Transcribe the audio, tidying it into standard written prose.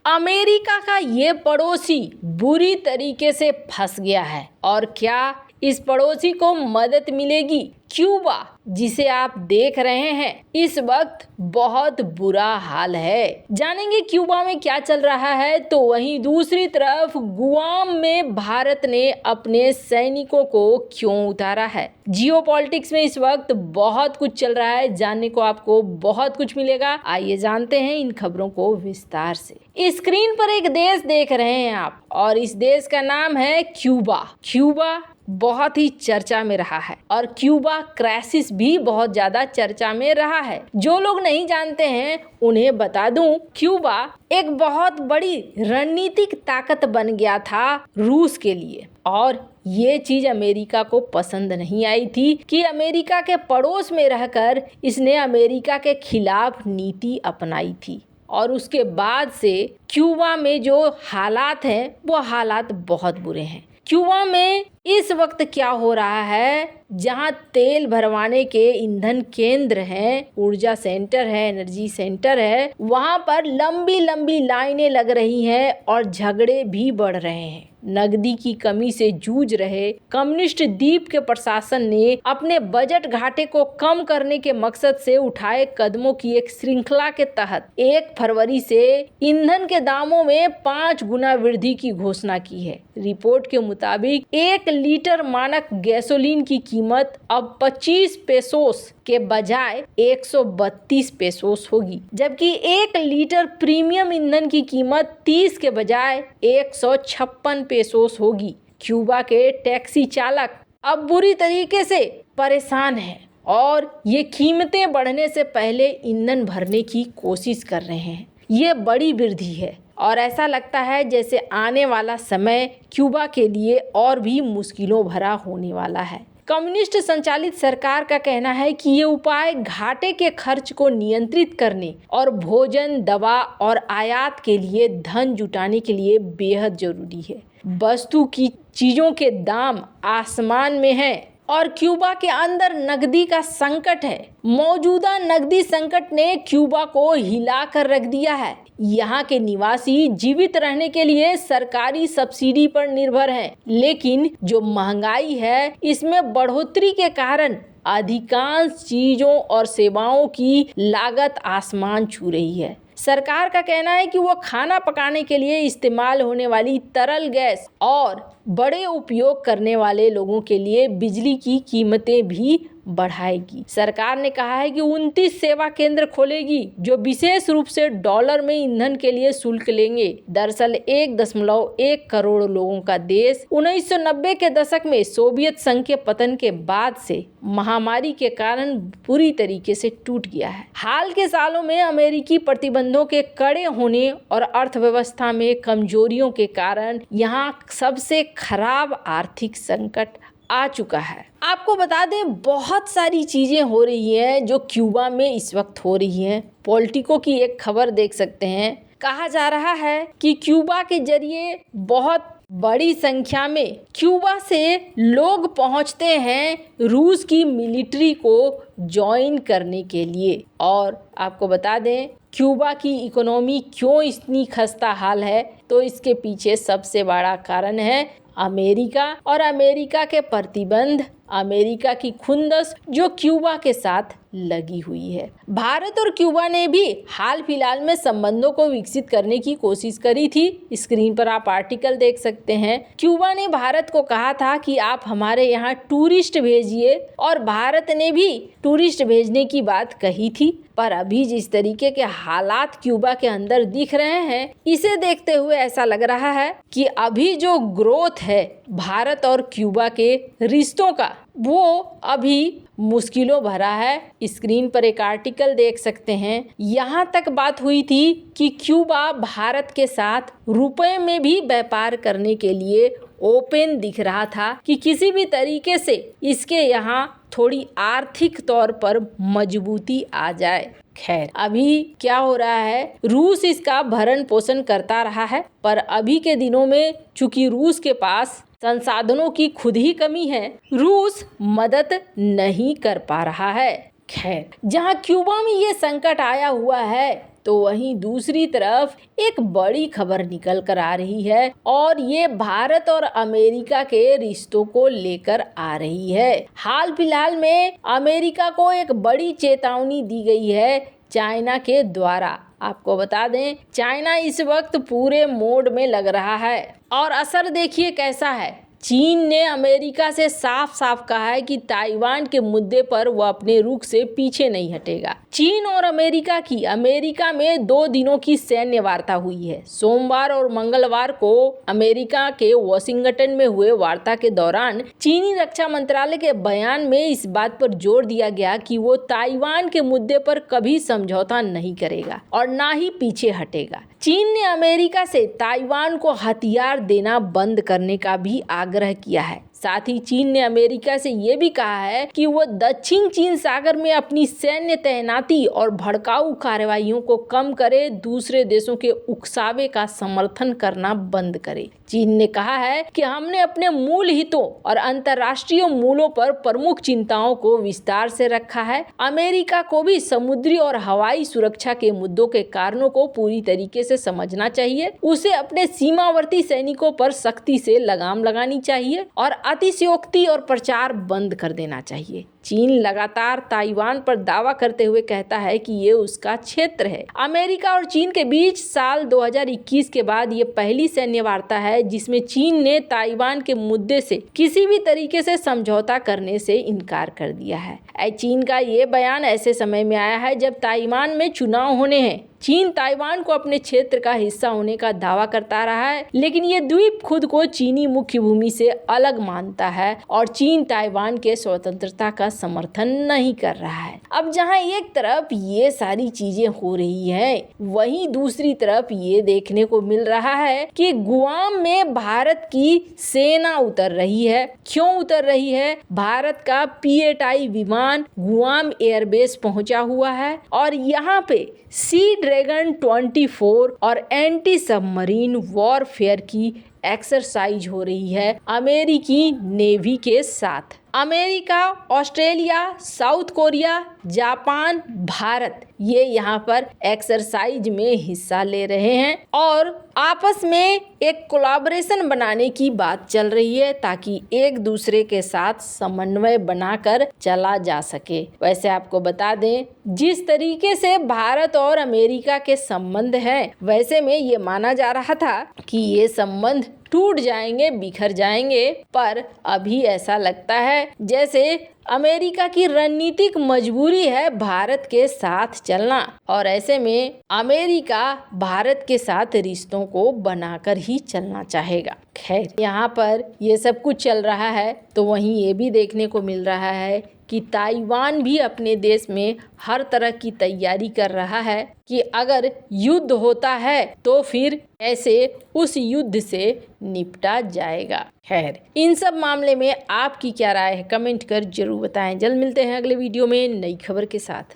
America का ये पड़ोसी बुरी तरीके से फंस गया है और क्या इस पड़ोसी को मदद मिलेगी? क्यूबा, जिसे आप देख रहे हैं, इस वक्त बहुत बुरा हाल है। जानेंगे क्यूबा में क्या चल रहा है। तो वहीं दूसरी तरफ गुआम में भारत ने अपने सैनिकों को क्यों उतारा है। जियोपॉलिटिक्स में इस वक्त बहुत कुछ चल रहा है, जानने को आपको बहुत कुछ मिलेगा। आइए जानते हैं इन खबरों को विस्तार से। स्क्रीन पर एक देश देख रहे हैं आप और इस देश का नाम है क्यूबा। क्यूबा बहुत ही चर्चा में रहा है और क्यूबा क्राइसिस भी बहुत ज्यादा चर्चा में रहा है। जो लोग नहीं जानते हैं उन्हें बता दूं, क्यूबा एक बहुत बड़ी रणनीतिक ताकत बन गया था रूस के लिए और ये चीज अमेरिका को पसंद नहीं आई थी कि अमेरिका के पड़ोस में रहकर इसने अमेरिका के खिलाफ नीति अपनाई थी और उसके बाद से क्यूबा में जो हालात हैं वो हालात बहुत बुरे हैं। क्यूबा में इस वक्त क्या हो रहा है, जहां तेल भरवाने के ईंधन केंद्र हैं, ऊर्जा सेंटर है, एनर्जी सेंटर है, वहां पर लंबी लंबी लाइनें लग रही हैं और झगड़े भी बढ़ रहे हैं। नकदी की कमी से जूझ रहे कम्युनिस्ट द्वीप के प्रशासन ने अपने बजट घाटे को कम करने के मकसद से उठाए कदमों की एक श्रृंखला के तहत 1 फरवरी से ईंधन के दामों में 5 गुना वृद्धि की घोषणा की है। रिपोर्ट के मुताबिक 1 लीटर मानक गैसोलीन की कीमत अब 25 पेसोस के बजाय 132 पेसोस होगी, जबकि 1 लीटर प्रीमियम ईंधन की कीमत 30 के बजाय 156 पेसोस होगी। क्यूबा के टैक्सी चालक अब बुरी तरीके से परेशान हैं और ये कीमतें बढ़ने से पहले ईंधन भरने की कोशिश कर रहे हैं। ये बड़ी वृद्धि है और ऐसा लगता है जैसे आने वाला समय क्यूबा के लिए और भी मुश्किलों भरा होने वाला है। कम्युनिस्ट संचालित सरकार का कहना है कि ये उपाय घाटे के खर्च को नियंत्रित करने और भोजन, दवा और आयात के लिए धन जुटाने के लिए बेहद जरूरी है। वस्तु की चीजों के दाम आसमान में हैं और क्यूबा के अंदर नकदी का संकट है। मौजूदा नकदी संकट ने क्यूबा को हिला कर रख दिया है। यहाँ के निवासी जीवित रहने के लिए सरकारी सब्सिडी पर निर्भर हैं, लेकिन जो महंगाई है इसमें बढ़ोतरी के कारण अधिकांश चीजों और सेवाओं की लागत आसमान छू रही है। सरकार का कहना है कि वो खाना पकाने के लिए इस्तेमाल होने वाली तरल गैस और बड़े उपयोग करने वाले लोगों के लिए बिजली की कीमतें भी बढ़ाएगी। सरकार ने कहा है कि 29 सेवा केंद्र खोलेगी जो विशेष रूप से डॉलर में ईंधन के लिए शुल्क लेंगे। दरअसल 1.1 करोड़ लोगों का देश 1990 के दशक में सोवियत संघ के पतन के बाद से महामारी के कारण पूरी तरीके से टूट गया है। हाल के सालों में अमेरिकी प्रतिबंधों के कड़े होने और अर्थव्यवस्था में कमजोरियों के कारण यहाँ सबसे खराब आर्थिक संकट आ चुका है। आपको बता दें, बहुत सारी चीजें हो रही हैं जो क्यूबा में इस वक्त हो रही हैं। पॉलिटिको की एक खबर देख सकते हैं। कहा जा रहा है कि क्यूबा के जरिए बहुत बड़ी संख्या में क्यूबा से लोग पहुंचते हैं रूस की मिलिट्री को ज्वाइन करने के लिए। और आपको बता दें, क्यूबा की इकोनॉमी क्यों इतनी खस्ता हाल है, तो इसके पीछे सबसे बड़ा कारण है अमेरिका और अमेरिका के प्रतिबंध, अमेरिका की खुंदस जो क्यूबा के साथ लगी हुई है। भारत और क्यूबा ने भी हाल फिलहाल में संबंधों को विकसित करने की कोशिश करी थी। स्क्रीन पर आप आर्टिकल देख सकते हैं। क्यूबा ने भारत को कहा था कि आप हमारे यहाँ टूरिस्ट भेजिए और भारत ने भी टूरिस्ट भेजने की बात कही थी। पर अभी जिस तरीके के हालात क्यूबा के अंदर दिख रहे हैं, इसे देखते हुए ऐसा लग रहा है कि अभी जो ग्रोथ है भारत और क्यूबा के रिश्तों का, वो अभी मुश्किलों भरा है। स्क्रीन पर एक आर्टिकल देख सकते हैं। यहाँ तक बात हुई थी कि क्यूबा भारत के साथ रुपए में भी व्यापार करने के लिए ओपन दिख रहा था कि किसी भी तरीके से इसके यहाँ थोड़ी आर्थिक तौर पर मजबूती आ जाए। खैर, अभी क्या हो रहा है, रूस इसका भरण पोषण करता रहा है, पर अभी के दिनों में चूंकि रूस के पास संसाधनों की खुद ही कमी है, रूस मदद नहीं कर पा रहा है। खैर, जहां क्यूबा में ये संकट आया हुआ है, तो वहीं दूसरी तरफ एक बड़ी खबर निकल कर आ रही है और ये भारत और अमेरिका के रिश्तों को लेकर आ रही है। हाल फिलहाल में अमेरिका को एक बड़ी चेतावनी दी गई है चाइना के द्वारा। आपको बता दें, चाइना इस वक्त पूरे मोड में लग रहा है और असर देखिए कैसा है। चीन ने अमेरिका से साफ साफ कहा है कि ताइवान के मुद्दे पर वह अपने रुख से पीछे नहीं हटेगा। चीन और अमेरिका में 2 दिनों की सैन्य वार्ता हुई है। सोमवार और मंगलवार को अमेरिका के वाशिंगटन में हुए वार्ता के दौरान चीनी रक्षा मंत्रालय के बयान में इस बात पर जोर दिया गया कि वो ताइवान के मुद्दे पर कभी समझौता नहीं करेगा और ना ही पीछे हटेगा। चीन ने अमेरिका से ताइवान को हथियार देना बंद करने का भी आग्रह किया है। साथ ही चीन ने अमेरिका से ये भी कहा है कि वह दक्षिण चीन सागर में अपनी सैन्य तैनाती और भड़काऊ कार्रवाइयों को कम करे, दूसरे देशों के उकसावे का समर्थन करना बंद करे। चीन ने कहा है कि हमने अपने मूल हितों और अंतर्राष्ट्रीय मूलों पर प्रमुख चिंताओं को विस्तार से रखा है। अमेरिका को भी समुद्री और हवाई सुरक्षा के मुद्दों के कारणों को पूरी तरीके से समझना चाहिए। उसे अपने सीमावर्ती सैनिकों पर सख्ती से लगाम लगानी चाहिए और अतिशयोक्ति और प्रचार बंद कर देना चाहिए। चीन लगातार ताइवान पर दावा करते हुए कहता है कि ये उसका क्षेत्र है। अमेरिका और चीन के बीच साल 2021 के बाद ये पहली सैन्य वार्ता है जिसमें चीन ने ताइवान के मुद्दे से किसी भी तरीके से समझौता करने से इनकार कर दिया है। चीन का ये बयान ऐसे समय में आया है जब ताइवान में चुनाव होने हैं। चीन ताइवान को अपने क्षेत्र का हिस्सा होने का दावा करता रहा है, लेकिन ये द्वीप खुद को चीनी मुख्य भूमि से अलग मानता है और चीन ताइवान के स्वतंत्रता का समर्थन नहीं कर रहा है। अब जहां एक तरफ ये सारी चीजें हो रही हैं, वहीं दूसरी तरफ ये देखने को मिल रहा है कि गुआम में भारत की सेना उतर रही है। क्यों उतर रही है? भारत का P-8I विमान गुआम एयरबेस पहुंचा हुआ है और यहाँ पे सी ड्रैगन 24 और एंटी सबमरीन वॉरफेयर की एक्सरसाइज हो रही है अमेरिकी नेवी के साथ। America, Australia, south Korea, Japan, Bharat ये यहाँ पर एक्सरसाइज में हिस्सा ले रहे हैं और आपस में एक कोलैबोरेशन बनाने की बात चल रही है ताकि एक दूसरे के साथ समन्वय बनाकर चला जा सके। वैसे आपको बता दें, जिस तरीके से भारत और अमेरिका के संबंध हैं, वैसे में ये माना जा रहा था कि ये संबंध टूट जाएंगे, बिखर जाएंगे, पर अभी ऐसा लगता है जैसे अमेरिका की रणनीतिक मजबूरी है भारत के साथ चलना और ऐसे में अमेरिका भारत के साथ रिश्तों को बनाकर ही चलना चाहेगा। खैर, यहाँ पर ये सब कुछ चल रहा है तो वहीं ये भी देखने को मिल रहा है कि ताइवान भी अपने देश में हर तरह की तैयारी कर रहा है कि अगर युद्ध होता है तो फिर ऐसे उस युद्ध से निपटा जाएगा। खैर, इन सब मामले में आपकी क्या राय है? कमेंट कर जरूर बताएं। जल्द मिलते हैं अगले वीडियो में नई खबर के साथ।